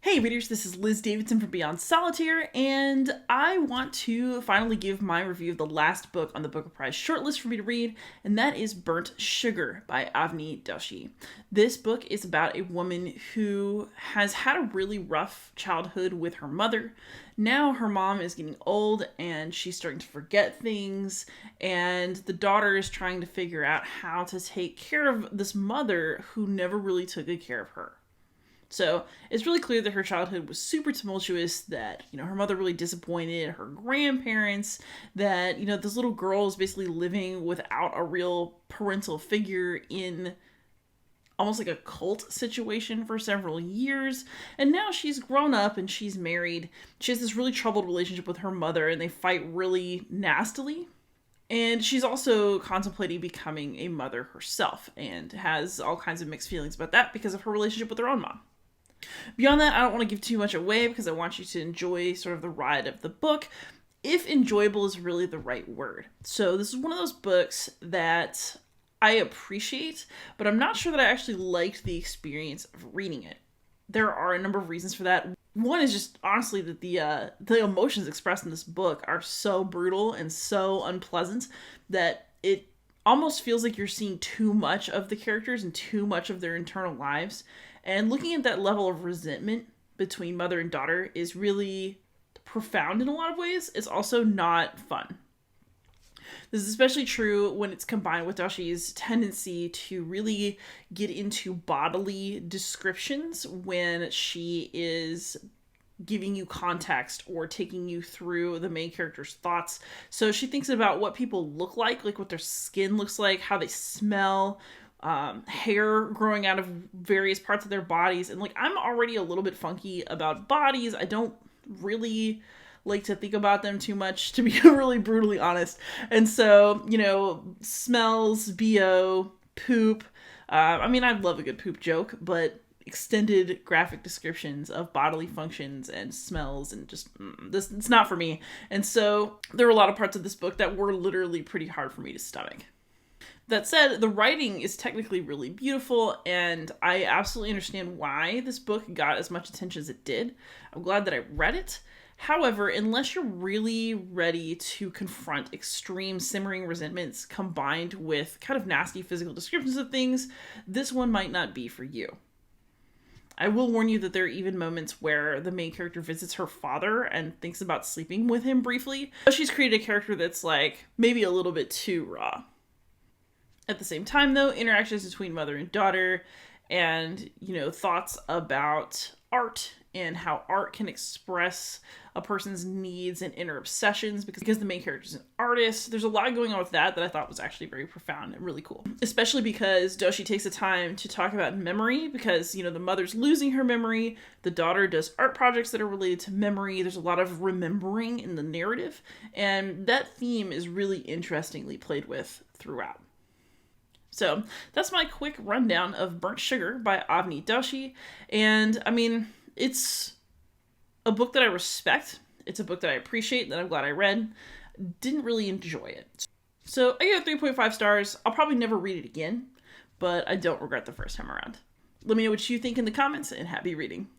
Hey readers, this is Liz Davidson from Beyond Solitaire, and I want to finally give my review of the last book on the Booker Prize Shortlist for me to read, and that is Burnt Sugar by Avni Doshi. This book is about a woman who has had a really rough childhood with her mother. Now her mom is getting old and she's starting to forget things, and the daughter is trying to figure out how to take care of this mother who never really took good care of her. So it's really clear that her childhood was super tumultuous, that, her mother really disappointed her grandparents, that, this little girl is basically living without a real parental figure in almost like a cult situation for several years. And now she's grown up and she's married. She has this really troubled relationship with her mother and they fight really nastily. And she's also contemplating becoming a mother herself and has all kinds of mixed feelings about that because of her relationship with her own mom. Beyond that, I don't want to give too much away because I want you to enjoy sort of the ride of the book, if enjoyable is really the right word. So this is one of those books that I appreciate, but I'm not sure that I actually liked the experience of reading it. There are a number of reasons for that. One is just honestly that the emotions expressed in this book are so brutal and so unpleasant that it almost feels like you're seeing too much of the characters and too much of their internal lives. And looking at that level of resentment between mother and daughter is really profound in a lot of ways. It's also not fun. This is especially true when it's combined with Doshi's tendency to really get into bodily descriptions when she is giving you context or taking you through the main character's thoughts. So she thinks about what people look like what their skin looks like, how they smell, hair growing out of various parts of their bodies. And I'm already a little bit funky about bodies. I don't really like to think about them too much, to be really brutally honest. And so, smells, BO, poop. I love a good poop joke, but extended graphic descriptions of bodily functions and smells and just, it's not for me. And so there were a lot of parts of this book that were literally pretty hard for me to stomach. That said, the writing is technically really beautiful, and I absolutely understand why this book got as much attention as it did. I'm glad that I read it. However, unless you're really ready to confront extreme simmering resentments combined with kind of nasty physical descriptions of things, this one might not be for you. I will warn you that there are even moments where the main character visits her father and thinks about sleeping with him briefly. She's created a character that's maybe a little bit too raw. At the same time, though, interactions between mother and daughter and, thoughts about art and how art can express a person's needs and inner obsessions because the main character is an artist. There's a lot going on with that I thought was actually very profound and really cool. Especially because Doshi takes the time to talk about memory because, the mother's losing her memory. The daughter does art projects that are related to memory. There's a lot of remembering in the narrative. And that theme is really interestingly played with throughout. So that's my quick rundown of Burnt Sugar by Avni Doshi. And it's a book that I respect. It's a book that I appreciate, that I'm glad I read. Didn't really enjoy it. So I give it 3.5 stars. I'll probably never read it again, but I don't regret the first time around. Let me know what you think in the comments, and happy reading.